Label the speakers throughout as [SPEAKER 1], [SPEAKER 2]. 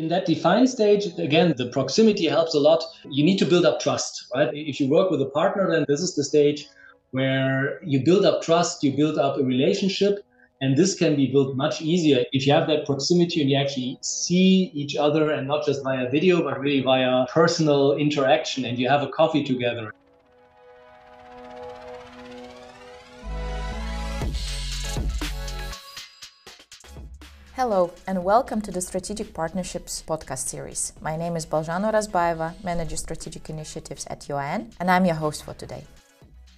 [SPEAKER 1] In that define stage, again, the proximity helps a lot. You need to build up trust, right? If you work with a partner, then this is the stage where you build up trust, you build up a relationship, and this can be built much easier if you have that proximity and you actually see each other and not just via video, but really via personal interaction and you have a coffee together.
[SPEAKER 2] Hello and welcome to the Strategic Partnerships podcast series. My name is Balzhano Razbaeva, Manager Strategic Initiatives at UIN, and I'm your host for today.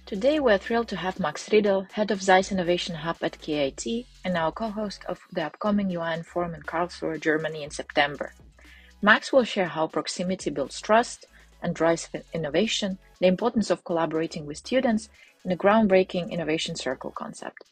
[SPEAKER 2] Today we're thrilled to have Max Riedel, Head of ZEISS Innovation Hub at KIT and our co-host of the upcoming UIN Forum in Karlsruhe, Germany in September. Max will share how proximity builds trust and drives innovation, the importance of collaborating with students, and a groundbreaking innovation circle concept.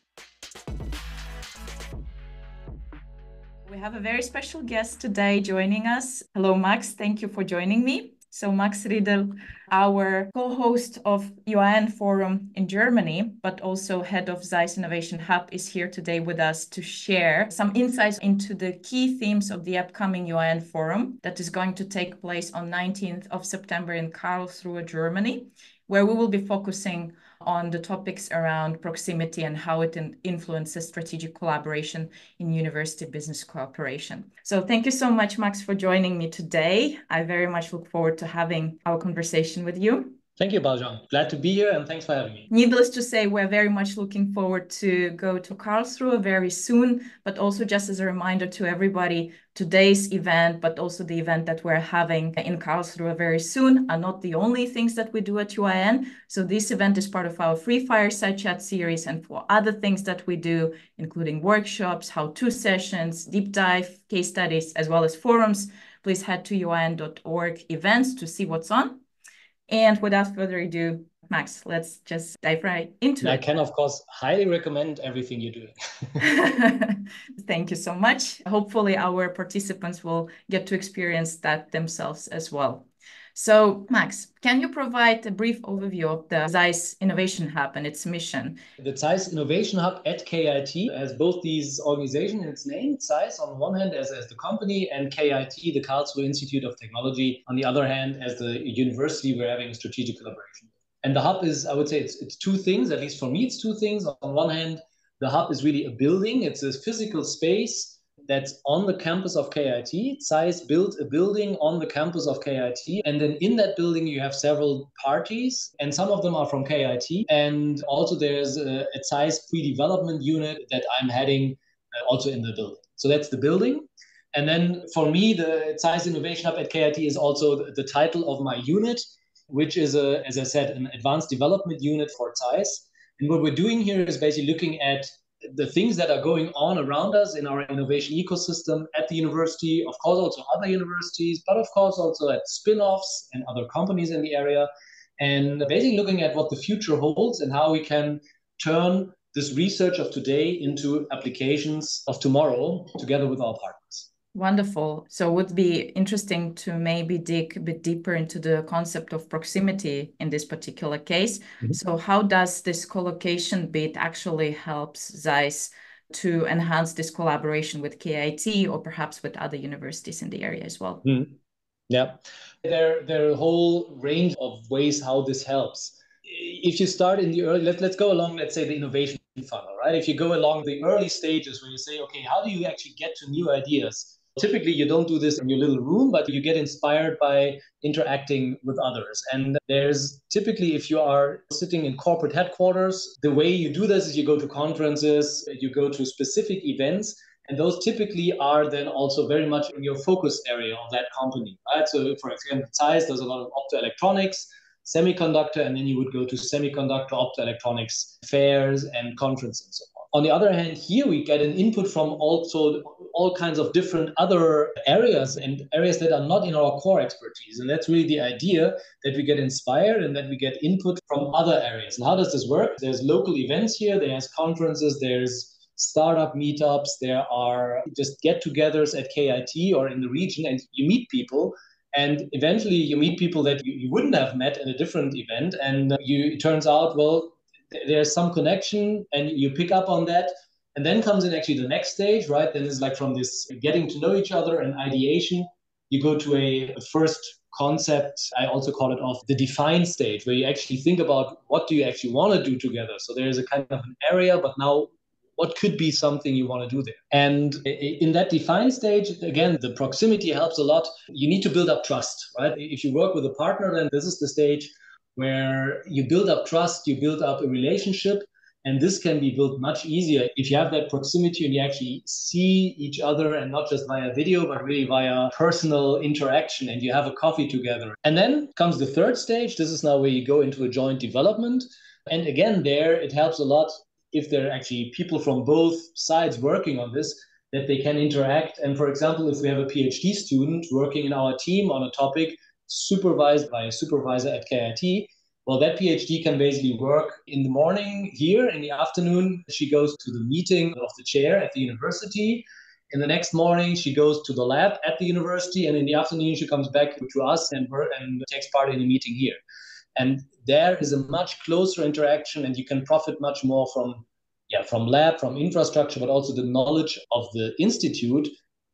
[SPEAKER 2] We have a very special guest today joining us. Hello, Max. Thank you for joining me. So Max Riedel, our co-host of UIN Forum in Germany, but also head of ZEISS Innovation Hub, is here today with us to share some insights into the key themes of the upcoming UIN Forum that is going to take place on 19th of September in Karlsruhe, Germany, where we will be focusing on the topics around proximity and how it influences strategic collaboration in university business cooperation. So thank you so much, Max, for joining me today. I very much look forward to having our conversation with you.
[SPEAKER 1] Thank you, Balzhan. Glad to be here and thanks for having me.
[SPEAKER 2] Needless to say, we're very much looking forward to go to Karlsruhe very soon, but also just as a reminder to everybody, today's event, but also the event that we're having in Karlsruhe very soon are not the only things that we do at UIN. So this event is part of our free fireside chat series and for other things that we do, including workshops, how-to sessions, deep dive, case studies, as well as forums, please head to uin.org events to see what's on. And without further ado, Max, let's just dive right into it.
[SPEAKER 1] I can, of course, highly recommend everything you're doing.
[SPEAKER 2] Thank you so much. Hopefully, our participants will get to experience that themselves as well. So, Max, can you provide a brief overview of the ZEISS Innovation Hub and its mission?
[SPEAKER 1] The ZEISS Innovation Hub at KIT has both these organizations in its name, ZEISS on one hand as the company, and KIT, the Karlsruhe Institute of Technology, on the other hand as the university we're having a strategic collaboration with. And the hub is, I would say, it's two things, at least for me, it's two things. On one hand, the hub is really a building. It's a physical space that's on the campus of KIT. ZEISS built a building on the campus of KIT. And then in that building, you have several parties, and some of them are from KIT. And also there's a ZEISS pre-development unit that I'm heading also in the building. So that's the building. And then for me, the ZEISS Innovation Hub at KIT is also the title of my unit, which is, as I said, an advanced development unit for ZEISS. And what we're doing here is basically looking at the things that are going on around us in our innovation ecosystem at the university, of course, also other universities, but of course also at spin-offs and other companies in the area. And basically looking at what the future holds and how we can turn this research of today into applications of tomorrow together with our partners.
[SPEAKER 2] Wonderful. So it would be interesting to maybe dig a bit deeper into the concept of proximity in this particular case. Mm-hmm. So how does this co-location bit actually helps ZEISS to enhance this collaboration with KIT or perhaps with other universities in the area as well?
[SPEAKER 1] Mm-hmm. Yeah, there are a whole range of ways how this helps. If you start in the early, let's go along, let's say the innovation funnel, right? If you go along the early stages where you say, okay, how do you actually get to new ideas? Typically, you don't do this in your little room, but you get inspired by interacting with others. And there's typically, if you are sitting in corporate headquarters, the way you do this is you go to conferences, you go to specific events, and those typically are then also very much in your focus area of that company, right? So for example, ZEISS does a lot of optoelectronics, semiconductor, and then you would go to semiconductor optoelectronics fairs and conferences and so on. On the other hand, here we get an input from also all kinds of different other areas and areas that are not in our core expertise. And that's really the idea, that we get inspired and that we get input from other areas. And how does this work? There's local events here, there's conferences, there's startup meetups, there are just get-togethers at KIT or in the region, and you meet people. And eventually you meet people that you wouldn't have met at a different event. And it turns out, well, there's some connection and you pick up on that. And then comes in actually the next stage, right? Then it's like from this getting to know each other and ideation you go to a first concept, I also call it of the define stage, where you actually think about what do you actually want to do together. So there's a kind of an area, but now what could be something you want to do there? And in that define stage, again, the proximity helps a lot. You need to build up trust, right? If you work with a partner, then this is the stage where you build up trust, you build up a relationship. And this can be built much easier if you have that proximity and you actually see each other, and not just via video, but really via personal interaction, and you have a coffee together. And then comes the third stage. This is now where you go into a joint development. And again, there it helps a lot if there are actually people from both sides working on this, that they can interact. And for example, if we have a PhD student working in our team on a topic supervised by a supervisor at KIT, well, that PhD can basically work in the morning here. In the afternoon, she goes to the meeting of the chair at the university. In the next morning, she goes to the lab at the university. And in the afternoon, she comes back to us and takes part in a meeting here. And there is a much closer interaction, and you can profit much more from lab, from infrastructure, but also the knowledge of the institute,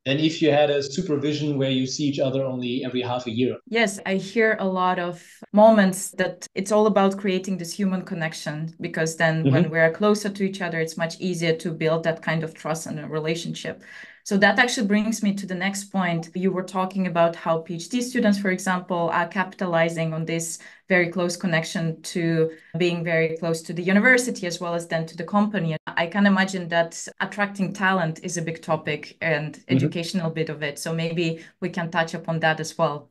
[SPEAKER 1] than if you had a supervision where you see each other only every half a year.
[SPEAKER 2] Yes, I hear a lot of moments that it's all about creating this human connection, because then when we're closer to each other, it's much easier to build that kind of trust and a relationship. So that actually brings me to the next point. You were talking about how PhD students, for example, are capitalizing on this very close connection to being very close to the university as well as then to the company. I can imagine that attracting talent is a big topic and educational bit of it. So maybe we can touch upon that as well.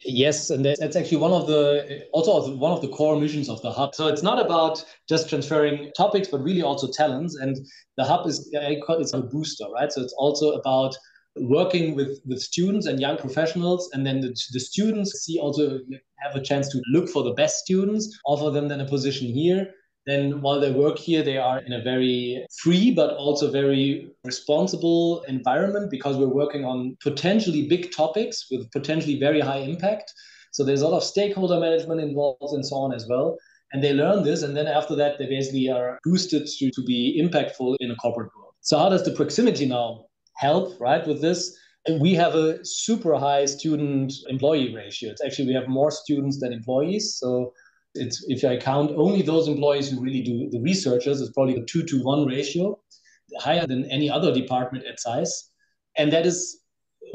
[SPEAKER 1] Yes, and that's actually one of the core missions of the hub. So it's not about just transferring topics, but really also talents. And the hub it's a booster, right? So it's also about working with students and young professionals, and then the students also have a chance to look for the best students, offer them then a position here. Then while they work here, they are in a very free but also very responsible environment, because we're working on potentially big topics with potentially very high impact. So there's a lot of stakeholder management involved and so on as well. And they learn this, and then after that, they basically are boosted to be impactful in a corporate world. So how does the proximity now help, right, with this? We have a super high student-employee ratio. It's actually, we have more students than employees. So it's, if I count only those employees who really do the researchers, it's probably a 2-to-1 ratio, higher than any other department at ZEISS. And that is,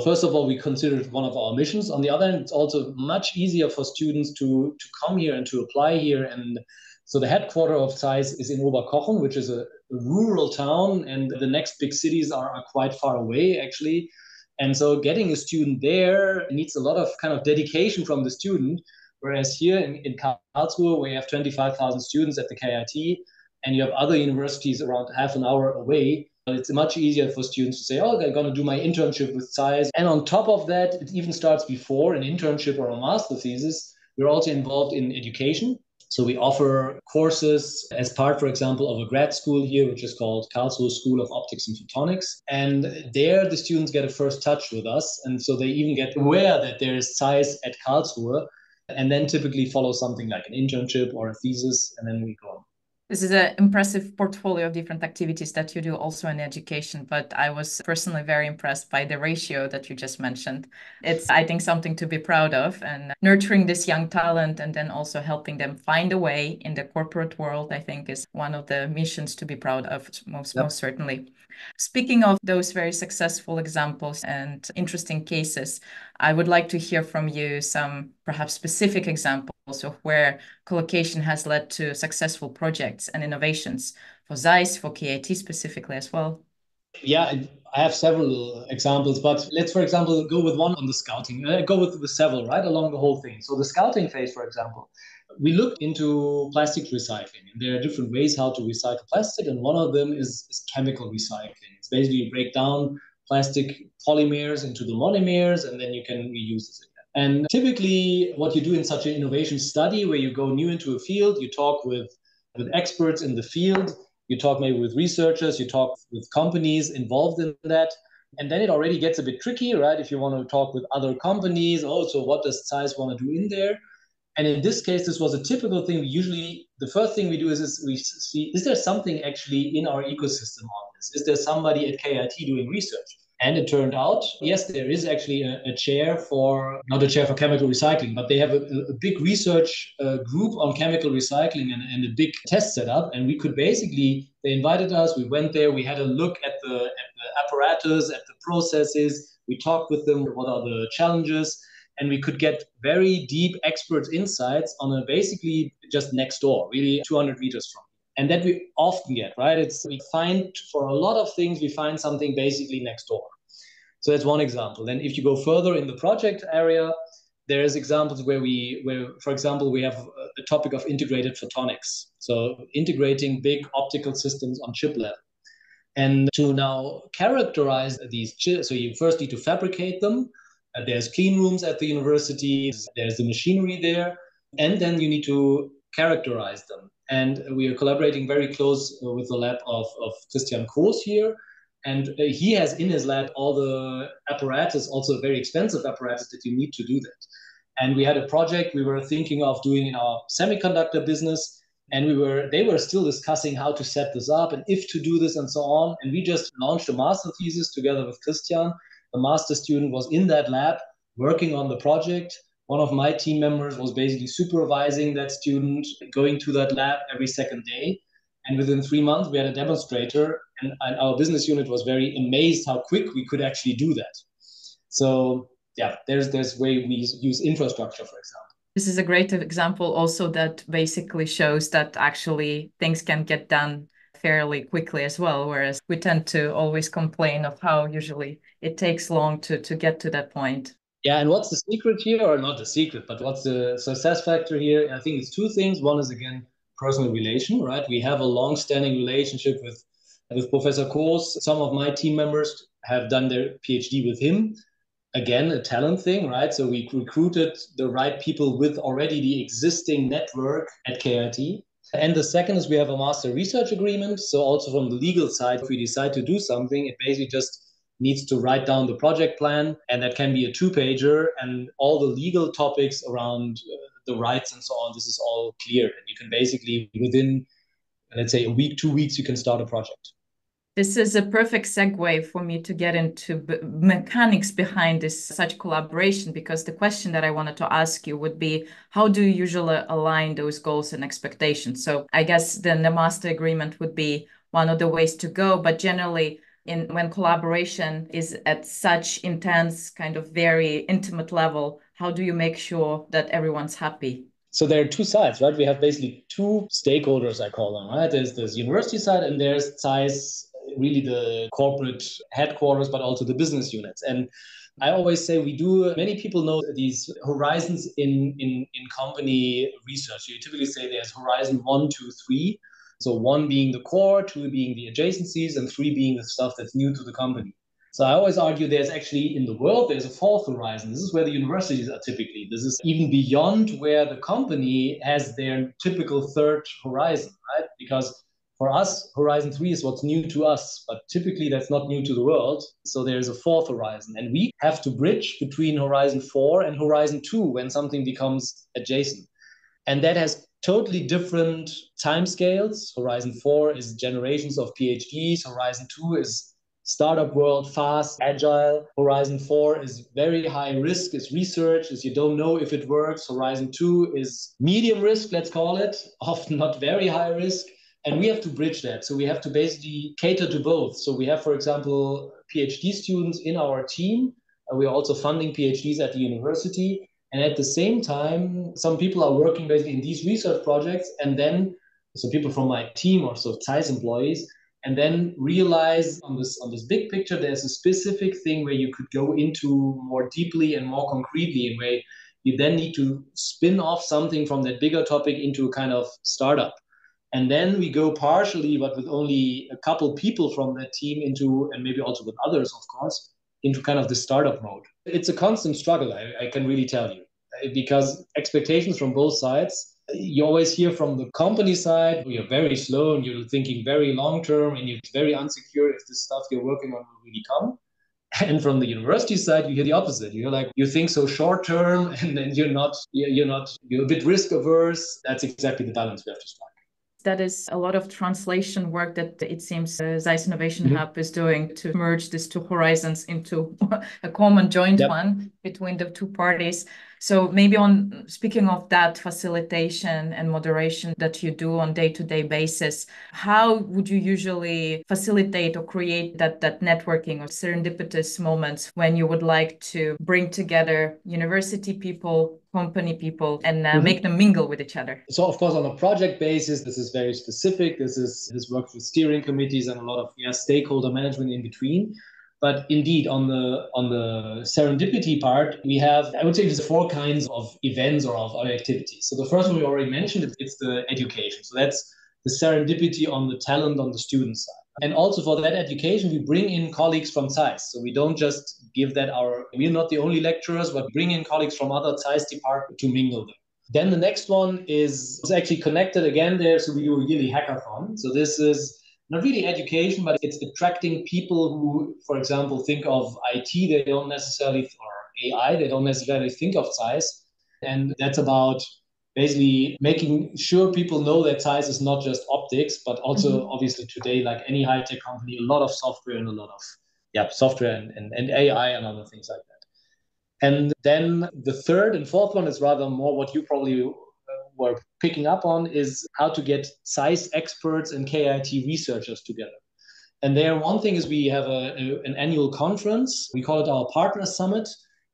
[SPEAKER 1] first of all, we consider it one of our missions. On the other hand, it's also much easier for students to come here and to apply here. And so the headquarter of ZEISS is in Oberkochen, which is a rural town, and the next big cities are quite far away, actually. And so getting a student there needs a lot of kind of dedication from the student. Whereas here in Karlsruhe, where you have 25,000 students at the KIT, and you have other universities around half an hour away, it's much easier for students to say, oh, I'm going to do my internship with ZEISS. And on top of that, it even starts before an internship or a master thesis. We're also involved in education. So we offer courses as part, for example, of a grad school here, which is called Karlsruhe School of Optics and Photonics. And there the students get a first touch with us. And so they even get aware that there is ZEISS at Karlsruhe, and then typically follow something like an internship or a thesis, and then we go on.
[SPEAKER 2] This is an impressive portfolio of different activities that you do also in education, but I was personally very impressed by the ratio that you just mentioned. It's, I think, something to be proud of, and nurturing this young talent and then also helping them find a way in the corporate world, I think, is one of the missions to be proud of, most certainly. Speaking of those very successful examples and interesting cases, I would like to hear from you some perhaps specific examples of where collocation has led to successful projects and innovations for ZEISS, for KIT specifically as well.
[SPEAKER 1] Yeah, I have several examples, but let's, for example, go with one on the scouting. Go with several, right, along the whole thing. So the scouting phase, for example, we looked into plastics recycling, and there are different ways how to recycle plastic, and one of them is chemical recycling. It's basically you break down plastic polymers into the monomers, and then you can reuse it again. And typically what you do in such an innovation study, where you go new into a field, you talk with experts in the field, you talk maybe with researchers, you talk with companies involved in that. And then it already gets a bit tricky, right? If you want to talk with other companies, oh, so what does ZEISS want to do in there? And in this case, this was a typical thing. The first thing we do is we see, is there something actually in our ecosystem on this? Is there somebody at KIT doing research? And it turned out, yes, there is actually a chair for, not a chair for chemical recycling, but they have a big research group on chemical recycling and a big test setup. And we could basically, they invited us, we went there, we had a look at the apparatus, at the processes, we talked with them, what are the challenges, and we could get very deep expert insights on a basically just next door, really 200 meters from. And that we often get, right? We find for a lot of things, we find something basically next door. So that's one example. Then if you go further in the project area, there's examples where for example, we have the topic of integrated photonics. So integrating big optical systems on chip level. And to now characterize these chips, so you first need to fabricate them. There's clean rooms at the university, there's the machinery there, and then you need to characterize them. And we are collaborating very close with the lab of Christian Kroos here. And he has in his lab all the apparatus, also very expensive apparatus that you need to do that. And we had a project we were thinking of doing in our semiconductor business. And they were still discussing how to set this up and if to do this and so on. And we just launched a master thesis together with Christian. The master student was in that lab working on the project. One of my team members was basically supervising that student, going to that lab every second day. And within 3 months, we had a demonstrator, and our business unit was very amazed how quick we could actually do that. So yeah, there's way we use infrastructure, for example.
[SPEAKER 2] This is a great example also that basically shows that actually things can get done fairly quickly as well, whereas we tend to always complain of how usually it takes long to get to that point.
[SPEAKER 1] Yeah, and what's the secret here, or not the secret, but what's the success factor here? I think it's two things. One is, again, personal relation, right? We have a long-standing relationship with Professor Kroos. Some of my team members have done their PhD with him. Again, a talent thing, right? So we recruited the right people with already the existing network at KIT. And the second is we have a master research agreement. So also from the legal side, if we decide to do something, it basically just needs to write down the project plan, and that can be a 2-pager, and all the legal topics around the rights and so on, this is all clear. And you can basically, within, let's say, a week, 2 weeks, you can start a project.
[SPEAKER 2] This is a perfect segue for me to get into mechanics behind this such collaboration, because the question that I wanted to ask you would be, how do you usually align those goals and expectations? So I guess then the master agreement would be one of the ways to go, but generally when collaboration is at such intense, kind of very intimate level, how do you make sure that everyone's happy?
[SPEAKER 1] So there are two sides, right? We have basically two stakeholders, I call them, right? There's this university side, and there's ZEISS, really the corporate headquarters, but also the business units. And I always say many people know these horizons in company research. You typically say there's horizon 1, 2, 3. So 1 being the core, 2 being the adjacencies, and 3 being the stuff that's new to the company. So I always argue there's actually in the world, there's a 4th horizon. This is where the universities are typically. This is even beyond where the company has their typical 3rd horizon, right? Because for us, horizon 3 is what's new to us, but typically that's not new to the world. So there's a 4th horizon, and we have to bridge between horizon 4 and horizon 2 when something becomes adjacent. And that has totally different timescales. Horizon 4 is generations of PhDs. Horizon 2 is startup world, fast, agile. Horizon 4 is very high risk, is research, is you don't know if it works. Horizon 2 is medium risk, let's call it, often not very high risk. And we have to bridge that. So we have to basically cater to both. So we have, for example, PhD students in our team. We are also funding PhDs at the university. And at the same time, some people are working basically in these research projects, and then so people from my team or so ZEISS employees, and then realize on this big picture, there's a specific thing where you could go into more deeply and more concretely, and where you then need to spin off something from that bigger topic into a kind of startup. And then we go partially, but with only a couple people from that team into, and maybe also with others, of course, into kind of the startup mode. It's a constant struggle, I can really tell you, because expectations from both sides, you always hear from the company side, you're very slow and you're thinking very long term and you're very unsecure if this stuff you're working on will really come. And from the university side, you hear the opposite. You're like, you think so short term, and then you're a bit risk averse. That's exactly the balance we have to strike.
[SPEAKER 2] that is a lot of translation work that it seems ZEISS Innovation Hub is doing to merge these two horizons into a common joint one between the two parties. So maybe on speaking of that facilitation and moderation that you do on day-to-day basis, how would you usually facilitate or create that networking or serendipitous moments when you would like to bring together university people, company people, and make them mingle with each other?
[SPEAKER 1] So of course, on a project basis, this is very specific. This works with steering committees and a lot of stakeholder management in between. But indeed, on the serendipity part, we have, I would say, there's 4 kinds of events or of other activities. So the first one we already mentioned, it's the education. So that's the serendipity on the talent on the student side. And also for that education, we bring in colleagues from ZEISS. So we don't just give that we're not the only lecturers, but bring in colleagues from other ZEISS departments to mingle them. Then the next one is actually connected again there. So we do a yearly hackathon. So this is not really education, but it's attracting people who, for example, think of IT, they don't necessarily, or AI, they don't necessarily think of ZEISS. And that's about basically making sure people know that ZEISS is not just optics, but also obviously today, like any high-tech company, a lot of software and a lot of software and AI and other things like that. And then the third and fourth one is rather more what you probably were picking up on, is how to get ZEISS experts and KIT researchers together. And there, one thing is we have an annual conference. We call it our Partner Summit.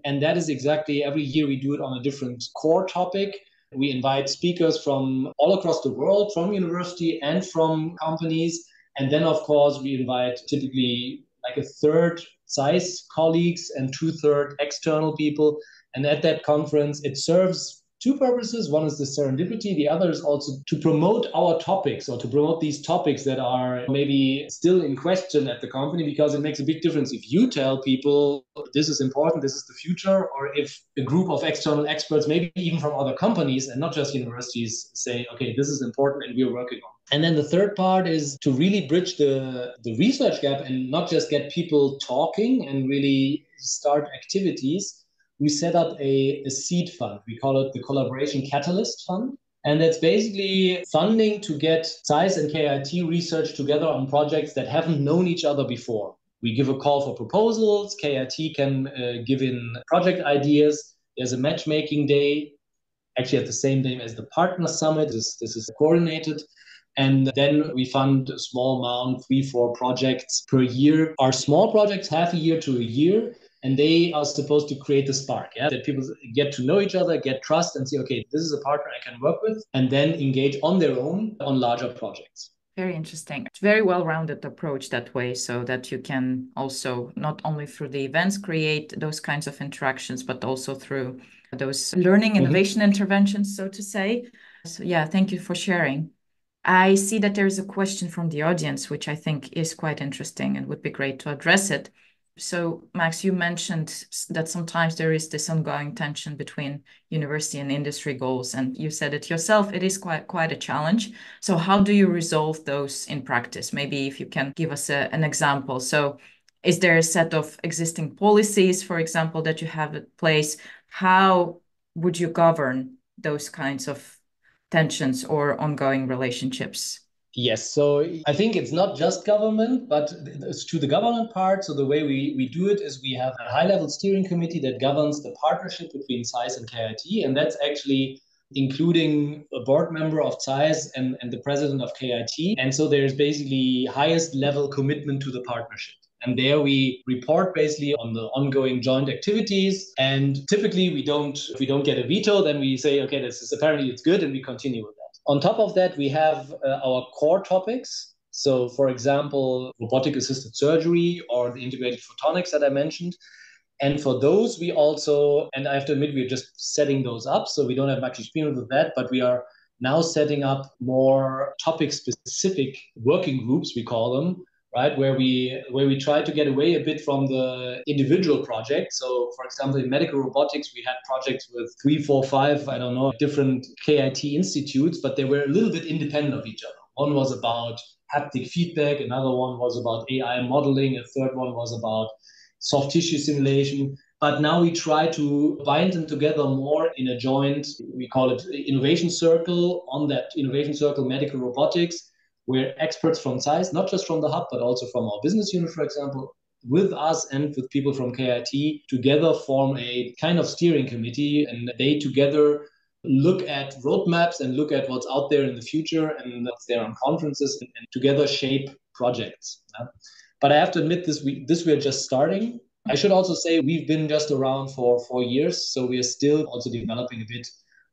[SPEAKER 1] And that is exactly every year we do it on a different core topic. We invite speakers from all across the world, from university and from companies. And then, of course, we invite typically like a third ZEISS colleagues and 2/3 external people. And at that conference, it serves 2 purposes. One is the serendipity. The other is also to promote our topics, or to promote these topics that are maybe still in question at the company, because it makes a big difference if you tell people this is important, this is the future, or if a group of external experts, maybe even from other companies and not just universities, say, okay, this is important and we're working on. And then the third part is to really bridge the research gap and not just get people talking and really start activities. We set up a seed fund. We call it the Collaboration Catalyst Fund. And that's basically funding to get ZEISS and KIT research together on projects that haven't known each other before. We give a call for proposals. KIT can give in project ideas. There's a matchmaking day, actually at the same day as the Partner Summit. This is coordinated. And then we fund a small amount, 3-4 projects per year. Our small projects, half a year to a year. And they are supposed to create the spark, that people get to know each other, get trust, and say, okay, this is a partner I can work with, and then engage on their own on larger projects.
[SPEAKER 2] Very interesting. It's a very well-rounded approach that way, so that you can also, not only through the events, create those kinds of interactions, but also through those learning innovation interventions, so to say. So yeah, thank you for sharing. I see that there's a question from the audience, which I think is quite interesting and would be great to address it. So, Max, you mentioned that sometimes there is this ongoing tension between university and industry goals, and you said it yourself, it is quite a challenge. So how do you resolve those in practice? Maybe if you can give us an example. So is there a set of existing policies, for example, that you have in place? How would you govern those kinds of tensions or ongoing relationships?
[SPEAKER 1] Yes, so I think it's not just government, but it's to the government part. So the way we do it is we have a high-level steering committee that governs the partnership between ZEISS and KIT, and that's actually including a board member of ZEISS and the president of KIT. And so there's basically highest level commitment to the partnership. And there we report basically on the ongoing joint activities. And typically if we don't get a veto, then we say, okay, this is apparently it's good, and we continue with that. On top of that, we have our core topics. So, for example, robotic assisted surgery or the integrated photonics that I mentioned. And for those, we also, and I have to admit, we're just setting those up. So we don't have much experience with that, but we are now setting up more topic specific working groups, we call them, right? Where we try to get away a bit from the individual project. So, for example, in medical robotics, we had projects with 3, 4, 5, I don't know, different KIT institutes, but they were a little bit independent of each other. One was about haptic feedback, another one was about AI modeling, a third one was about soft tissue simulation. But now we try to bind them together more in a joint, we call it innovation circle. On that innovation circle, medical robotics, where experts from ZEISS, not just from the hub, but also from our business unit, for example, with us and with people from KIT together form a kind of steering committee, and they together look at roadmaps and look at what's out there in the future and what's there on conferences, and together shape projects. But I have to admit, this we're just starting. I should also say we've been just around for 4 years, so we are still also developing a bit.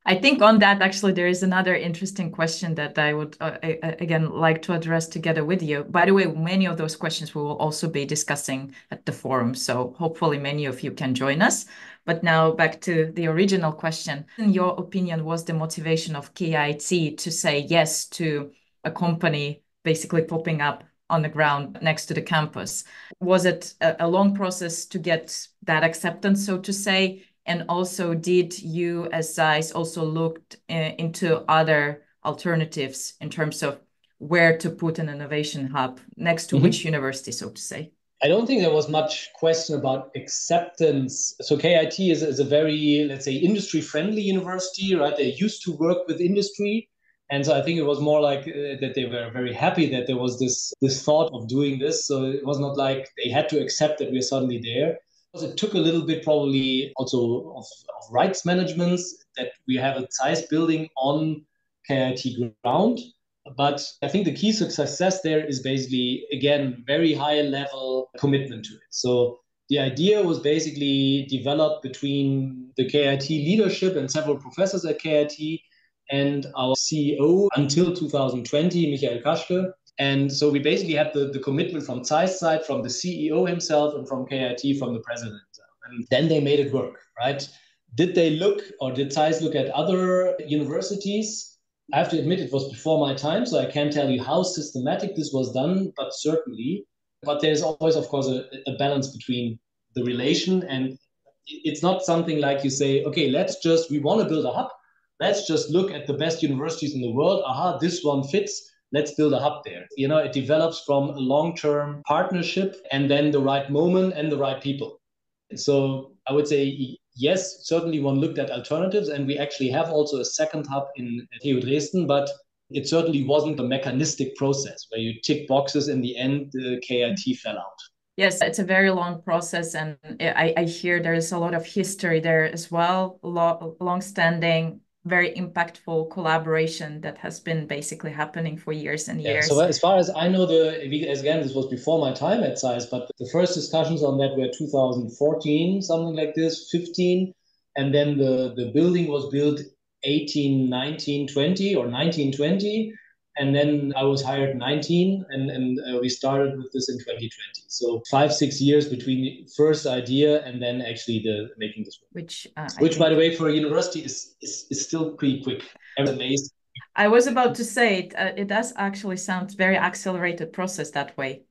[SPEAKER 2] I think on that, actually, there is another interesting question that I would, again, like to address together with you. By the way, many of those questions we will also be discussing at the forum, so hopefully many of you can join us. But now back to the original question. In your opinion, was the motivation of KIT to say yes to a company basically popping up on the ground next to the campus? Was it a long process to get that acceptance, so to say? And also, did you, as ZEISS, also looked into other alternatives in terms of where to put an innovation hub next to which university, so to say?
[SPEAKER 1] I don't think there was much question about acceptance. So KIT is a very, let's say, industry-friendly university, right? They used to work with industry. And so I think it was more like that they were very happy that there was this thought of doing this. So it was not like they had to accept that we're suddenly there. It took a little bit probably also of rights management that we have a ZEISS building on KIT ground. But I think the key success there is basically, again, very high level commitment to it. So the idea was basically developed between the KIT leadership and several professors at KIT and our CEO until 2020, Michael Kaschke. And so we basically had the commitment from ZEISS side, from the CEO himself, and from KIT, from the president. And then they made it work, right? Did they look, or did ZEISS look at other universities? I have to admit it was before my time, so I can't tell you how systematic this was done, but certainly. But there's always, of course, a balance between the relation, and it's not something like you say, okay, we want to build a hub. Let's just look at the best universities in the world. Aha, this one fits. Let's build a hub there. It develops from a long-term partnership and then the right moment and the right people. So I would say, yes, certainly one looked at alternatives, and we actually have also a second hub in TU Dresden, but it certainly wasn't a mechanistic process where you tick boxes. In the end, the KIT fell out.
[SPEAKER 2] Yes, it's a very long process, and I hear there is a lot of history there as well, long-standing, very impactful collaboration that has been basically happening for years and years.
[SPEAKER 1] So as far as I know, again, this was before my time at ZEISS, but the first discussions on that were 2014, something like this, 15. And then the building was built 18, 19, 20 or 1920. And then I was hired 19 and we started with this in 2020. So 5-6 years between the first idea and then actually making this work. Which by the way, for a university is still pretty quick. I'm amazed.
[SPEAKER 2] I was about to say it does actually sound very accelerated process that way.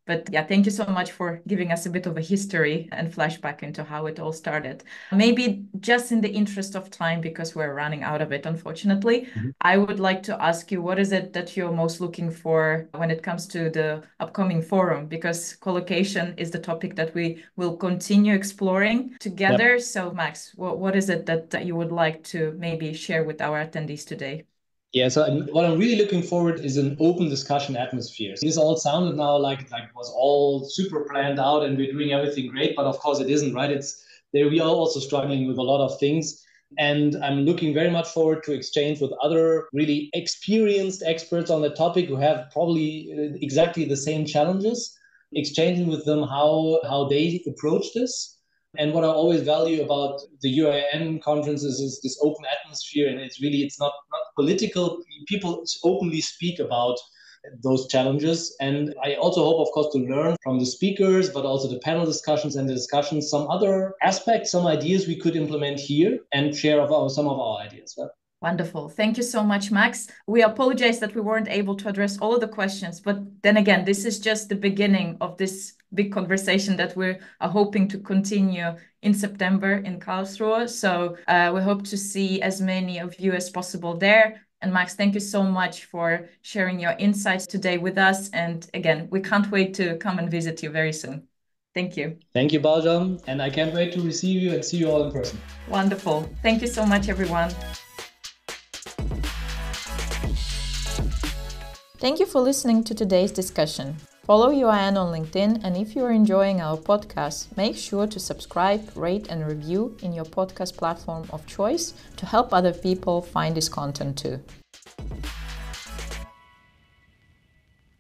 [SPEAKER 2] But yeah, thank you so much for giving us a bit of a history and flashback into how it all started. Maybe just in the interest of time, because we're running out of it, unfortunately, I would like to ask you, what is it that you're most looking for when it comes to the upcoming forum? Because collocation is the topic that we will continue exploring together. Yep. So Max, what is it that you would like to maybe share with our attendees today?
[SPEAKER 1] Yeah, so what I'm really looking forward is an open discussion atmosphere. This all sounded now like it was all super planned out and we're doing everything great, but of course it isn't, right? We are also struggling with a lot of things. And I'm looking very much forward to exchange with other really experienced experts on the topic who have probably exactly the same challenges, exchanging with them how they approach this. And what I always value about the UIN conferences is this open atmosphere, and it's not political. People openly speak about those challenges. And I also hope, of course, to learn from the speakers, but also the panel discussions and the discussions, some other aspects, some ideas we could implement here and share some of our ideas. Right?
[SPEAKER 2] Wonderful. Thank you so much, Max. We apologize that we weren't able to address all of the questions, but then again, this is just the beginning of this big conversation that we are hoping to continue in September in Karlsruhe. So we hope to see as many of you as possible there. And Max, thank you so much for sharing your insights today with us. And again, we can't wait to come and visit you very soon. Thank you.
[SPEAKER 1] Thank you, Baljam. And I can't wait to receive you and see you all in person.
[SPEAKER 2] Wonderful. Thank you so much, everyone. Thank you for listening to today's discussion. Follow UIN on LinkedIn, and if you are enjoying our podcast, make sure to subscribe, rate, and review in your podcast platform of choice to help other people find this content too.